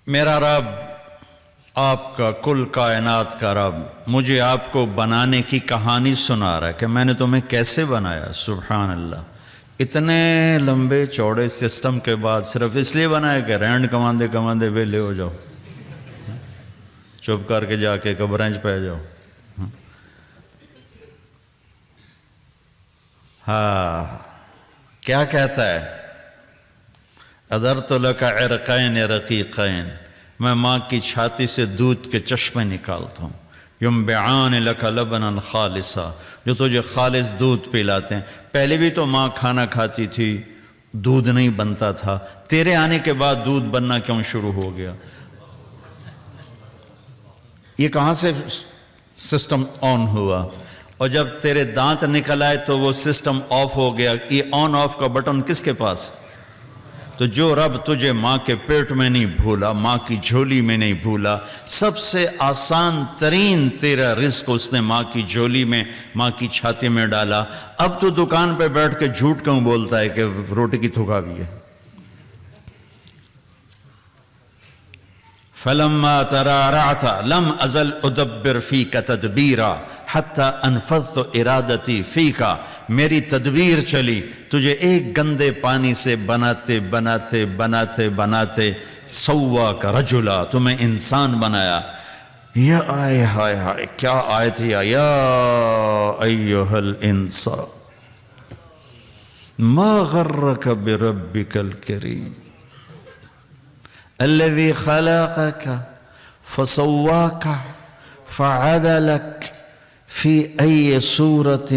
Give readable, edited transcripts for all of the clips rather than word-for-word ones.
میرا رب آپ کا کل کائنات کا رب مجھے آپ کو بنانے کی کہانی سنا رہا ہے کہ میں نے تمہیں کیسے بنایا. سبحان اللہ. اتنے لمبے چوڑے سسٹم کے بعد صرف اس لیے بنایا کہ رینڈ کماندے کماندے ویلے ہو جاؤ, چپ کر کے جا کے قبریں پہ جاؤ. ہاں کیا کہتا ہے؟ اَذَرْتُ لَكَ عِرْقَيْنِ رَقِيقَيْن, میں ماں کی چھاتی سے دودھ کے چشمے نکالتا ہوں. يُنْبِعَانِ لَكَ لَبَنًا خَالِصًا, جو تجھے خالص دودھ پلاتے ہیں. پہلے بھی تو ماں کھانا کھاتی تھی, دودھ نہیں بنتا تھا. تیرے آنے کے بعد دودھ بننا کیوں شروع ہو گیا؟ یہ کہاں سے سسٹم آن ہوا؟ اور جب تیرے دانت نکل آئے تو وہ سسٹم آف ہو گیا. یہ آن آف کا بٹن کس کے پاس؟ تو جو رب تجھے ماں کے پیٹ میں نہیں بھولا, ماں کی جھولی میں نہیں بھولا, سب سے آسان ترین تیرا رزق اس نے ماں کی جھولی میں, ماں کی چھاتی میں ڈالا. اب تو دکان پہ بیٹھ کے جھوٹ کیوں بولتا ہے کہ روٹی کی تھکا بھی ہے؟ فَلَمَّا تَرَارَعْتَ لَمْ أَزَلْ أُدَبِّرْ فِيكَ تَدْبِيرًا حَتَّى أَنْفَذْتُ إِرَادَتِي فِيكَ. میری تدبیر چلی تجھے ایک گندے پانی سے بناتے بناتے بناتے بناتے سَوَّاكَ رَجُلًا, تمہیں انسان بنایا. یا آئے ہائے ہائے کیا آیت ہے, یا ایھا الانسان ما غرک بربک الکریم الذی خلقک فسواک فعدلک فی ای صورت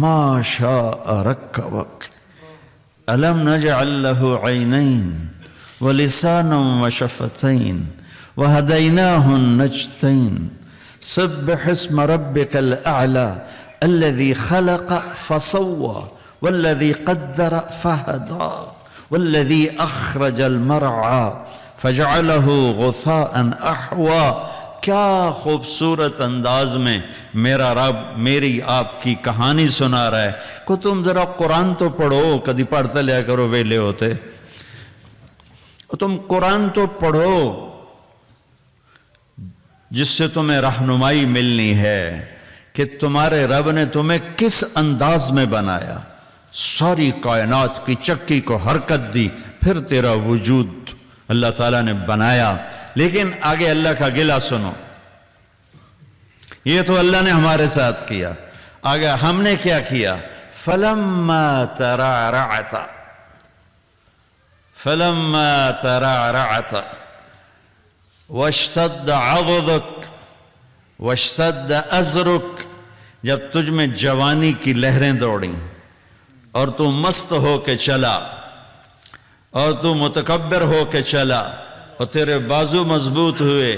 ما شاء رکبک الم نجعل له عینین ولسانا وشفتین وهديناه النجدين سبح اسم ربك الأعلى الذي خلق فسوى والذي قدر فهدى والذي أخرج المرعى فجعله غثاء أحوى. کیا خوبصورت انداز میں میرا رب میری آپ کی کہانی سنا رہا ہے. کو تم ذرا قرآن تو پڑھو, کدی پڑھتا لیا کرو ویلے ہوتے. تم قرآن تو پڑھو جس سے تمہیں رہنمائی ملنی ہے کہ تمہارے رب نے تمہیں کس انداز میں بنایا. ساری کائنات کی چکی کو حرکت دی, پھر تیرا وجود اللہ تعالیٰ نے بنایا. لیکن آگے اللہ کا گلہ سنو. یہ تو اللہ نے ہمارے ساتھ کیا, آگے ہم نے کیا کیا؟ فَلَمَّا تَرَارَعْتَ فَلَمَّا تَرَارَعْتَ وَاشْتَدَّ عَضُدُكَ وَاشْتَدَّ أَزْرُكَ, جب تجھ میں جوانی کی لہریں دوڑیں اور تو مست ہو کے چلا اور تو متکبر ہو کے چلا اور تیرے بازو مضبوط ہوئے,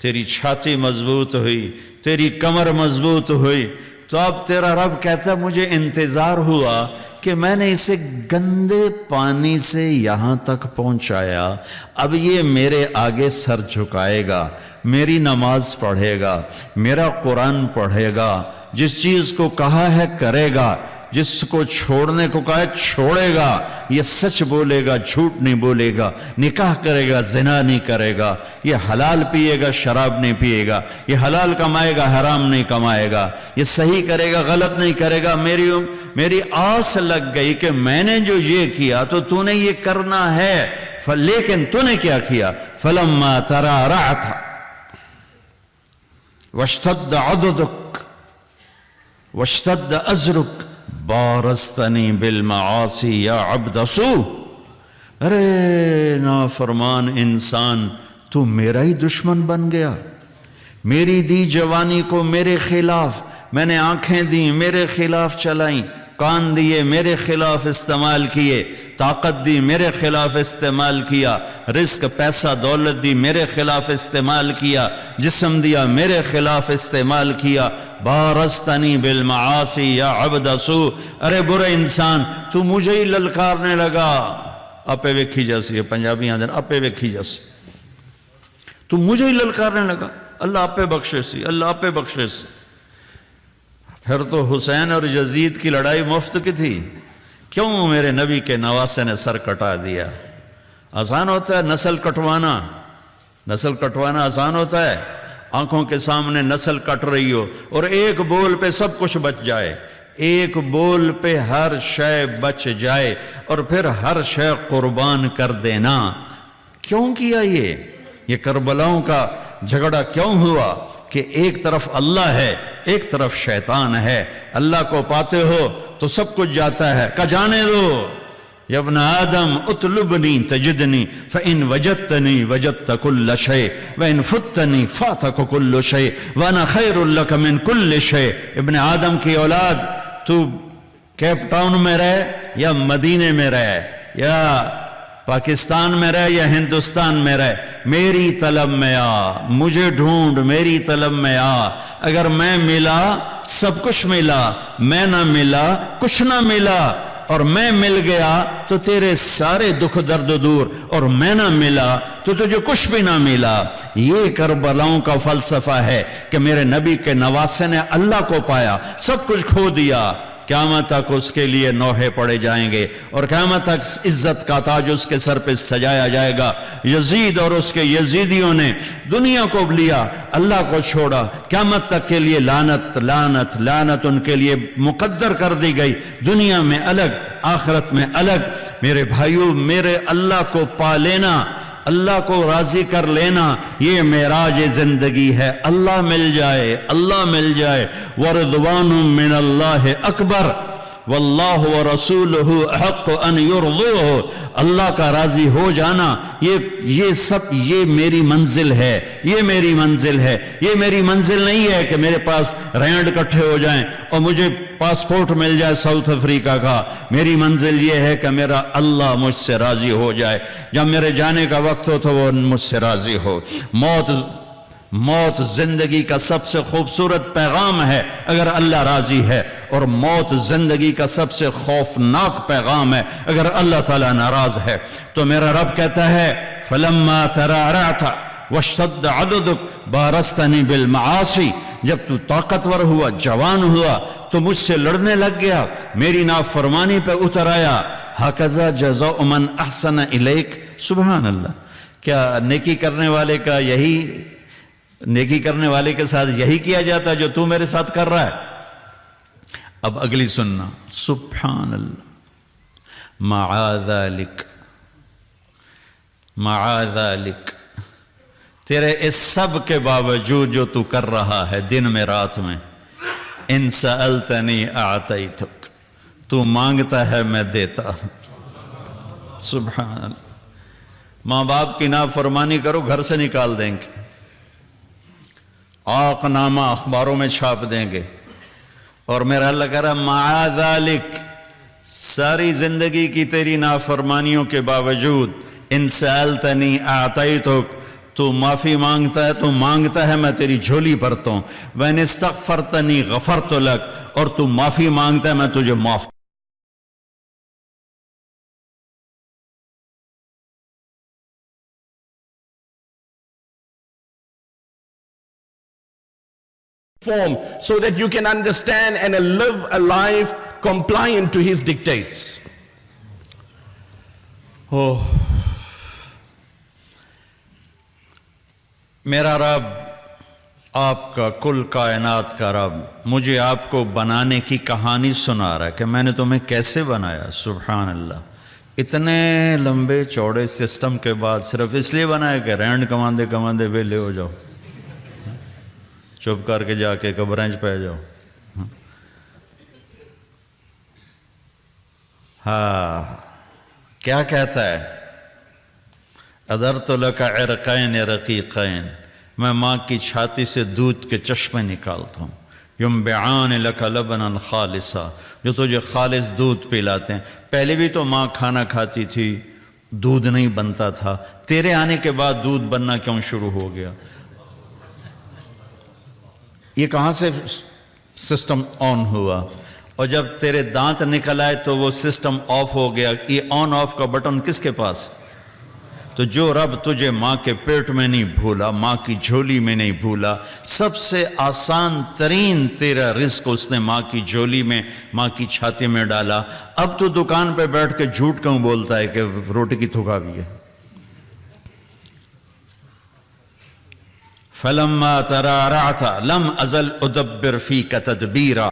تیری چھاتی مضبوط ہوئی, تیری کمر مضبوط ہوئی, تو اب تیرا رب کہتا ہے مجھے انتظار ہوا کہ میں نے اسے گندے پانی سے یہاں تک پہنچایا. اب یہ میرے آگے سر جھکائے گا, میری نماز پڑھے گا, میرا قرآن پڑھے گا, جس چیز کو کہا ہے کرے گا, جس کو چھوڑنے کو کہا ہے چھوڑے گا. یہ سچ بولے گا, جھوٹ نہیں بولے گا, نکاح کرے گا, زنا نہیں کرے گا, یہ حلال پیے گا, شراب نہیں پیے گا, یہ حلال کمائے گا, حرام نہیں کمائے گا, یہ صحیح کرے گا, غلط نہیں کرے گا. میری آس لگ گئی کہ میں نے جو یہ کیا تو تو نے یہ کرنا ہے, لیکن تو نے کیا کیا؟ فَلَمَّا تَرَارَعْتَ وَاشْتَدَّ عَضُدُكَ وَاشْتَدَّ أَزْرُكَ بارستنی بالمعاصی یا عبد سو. ارے نافرمان انسان, تو میرا ہی دشمن بن گیا. میری دی جوانی کو میرے خلاف, میں نے آنکھیں دیں میرے خلاف چلائیں, کان دیے میرے خلاف استعمال کیے, طاقت دی میرے خلاف استعمال کیا, رزق پیسہ دولت دی میرے خلاف استعمال کیا, جسم دیا میرے خلاف استعمال کیا. بارستنی بالمعاصی یا عبد سو. ارے برے انسان, تو مجھے ہی للکارنے لگا. اپے ویکھی جیسی, پنجابی آدھے اپے ویکھی جیسی, تو مجھے ہی للکارنے لگا. اللہ اپے بخشے سی, اللہ اپے بخشے سی. پھر تو حسین اور یزید کی لڑائی مفت کی تھی کیوں میرے نبی کے نواسے نے سر کٹا دیا؟ آسان ہوتا ہے نسل کٹوانا؟ نسل کٹوانا آسان ہوتا ہے؟ آنکھوں کے سامنے نسل کٹ رہی ہو اور ایک بول پہ سب کچھ بچ جائے، ایک بول پہ ہر شے بچ جائے اور پھر ہر شے قربان کر دینا، کیوں کیا یہ کربلاؤں کا جھگڑا کیوں ہوا؟ کہ ایک طرف اللہ ہے، ایک طرف شیطان ہے، اللہ کو پاتے ہو تو سب کچھ جاتا ہے، کہ جانے دو یا ابن آدم اطلبنی تجدنی فإن وجدتنی وجدت کل شیء وإن فتنی فاتک کل شیء وانا خیر لک من کل شیء۔ ابن آدم کی اولاد، تو کیپ ٹاؤن میں رہے یا مدینے میں رہے یا پاکستان میں رہے یا ہندوستان میں رہے، میری طلب میں آ، مجھے ڈھونڈ، میری طلب میں آ۔ اگر میں ملا سب کچھ ملا، میں نہ ملا کچھ نہ ملا، اور میں مل گیا تو تیرے سارے دکھ درد دور، اور میں نہ ملا تو تجھے کچھ بھی نہ ملا۔ یہ کربلاؤں کا فلسفہ ہے کہ میرے نبی کے نواسے نے اللہ کو پایا، سب کچھ کھو دیا۔ قیامت تک اس کے لیے نوحے پڑے جائیں گے اور قیامت تک عزت کا تاج اس کے سر پہ سجایا جائے گا۔ یزید اور اس کے یزیدیوں نے دنیا کو لیا، اللہ کو چھوڑا، قیامت تک کے لیے لعنت لعنت لعنت ان کے لیے مقدر کر دی گئی، دنیا میں الگ آخرت میں الگ۔ میرے بھائیوں، میرے اللہ کو پا لینا، اللہ کو راضی کر لینا، یہ معراج زندگی ہے۔ اللہ مل جائے، اللہ مل جائے۔ وَرِضْوَانٌ مِّنَ اللَّهِ أَكْبَرُ وَاللَّهُ وَرَسُولُهُ أَحَقُّ أَن يُرْضُوهُ۔ اللہ کا راضی ہو جانا، یہ سب یہ میری منزل ہے، یہ میری منزل ہے۔ یہ میری منزل نہیں ہے کہ میرے پاس رینڈ کٹھے ہو جائیں اور مجھے پاسپورٹ مل جائے ساؤتھ افریقہ کا۔ میری منزل یہ ہے کہ میرا اللہ مجھ سے راضی ہو جائے، جب میرے جانے کا وقت ہو تو وہ مجھ سے راضی ہو۔ موت زندگی کا سب سے خوبصورت پیغام ہے اگر اللہ راضی ہے، اور موت زندگی کا سب سے خوفناک پیغام ہے اگر اللہ تعالیٰ ناراض ہے۔ تو میرا رب کہتا ہے فَلَمَّا تَرَارَعْتَ وَاشْتَدَّ عَضُدُكَ بَارَزْتَنِي بِالْمَعَاصِي۔ جب تو طاقتور ہوا، جوان ہوا تو مجھ سے لڑنے لگ گیا، میری نافرمانی پہ اتر آیا۔ ہَكَذَا جَزَاءُ مَنْ أَحْسَنَ إِلَيْكَ۔ سبحان اللہ، کیا نیکی کرنے والے کا نیکی کرنے والے کے ساتھ یہی کیا جاتا ہے جو تو میرے ساتھ کر رہا ہے؟ اب اگلی سننا، سبحان اللہ، معاذالک معاذالک، تیرے اس سب کے باوجود جو تو کر رہا ہے دن میں رات میں، ان سألتنی اعطیتک، تو مانگتا ہے میں دیتا ہوں۔ سبحان اللہ، ماں باپ کی نافرمانی کرو گھر سے نکال دیں گے، آق نامہ اخباروں میں چھاپ دیں گے، اور میرا اللہ کہہ رہا معاذالک، ساری زندگی کی تیری نافرمانیوں کے باوجود ان سألتنی اعطیتک، تو معافی مانگتا ہے، تو مانگتا ہے میں تیری جھولی بھرتا ہوں۔ وَإِنِ اسْتَغْفَرْتَنِي غَفَرْتُ لَكَ، اور تو معافی مانگتا ہے میں تجھے معاف۔ So that you can understand and live a life compliant to his dictates. میرا رب آپ کا کل کائنات کا رب مجھے آپ کو بنانے کی کہانی سنا رہا ہے کہ میں نے تمہیں کیسے بنایا۔ سبحان اللہ، اتنے لمبے چوڑے سسٹم کے بعد صرف اس لیے بنایا کہ رینڈ کماندے کماندے ویلے ہو جاؤ، چپ کر کے جا کے قبریں پہ جاؤ۔ ہاں، کیا کہتا ہے؟ اَدَرْتُ لَكَ عِرْقَيْنِ رَقِيقَيْن، میں ماں کی چھاتی سے دودھ کے چشمے نکالتا ہوں۔ يُنْبِعَانِ لَكَ لَبَنًا خَالِصًا، جو تجھے خالص دودھ پلاتے ہیں۔ پہلے بھی تو ماں کھانا کھاتی تھی، دودھ نہیں بنتا تھا، تیرے آنے کے بعد دودھ بننا کیوں شروع ہو گیا؟ یہ کہاں سے سسٹم آن ہوا؟ اور جب تیرے دانت نکل آئے تو وہ سسٹم آف ہو گیا۔ یہ آن آف کا بٹن کس کے پاس؟ تو جو رب تجھے ماں کے پیٹ میں نہیں بھولا، ماں کی جھولی میں نہیں بھولا، سب سے آسان ترین تیرا رزق اس نے ماں کی جھولی میں، ماں کی چھاتی میں ڈالا، اب تو دکان پہ بیٹھ کے جھوٹ کیوں بولتا ہے کہ روٹی کی تھکا بھی ہے؟ فَلَمَّا تَرَارَعْتَ لَمْ أَزَلْ أُدَبِّرْ فِيكَ تَدْبِيرًا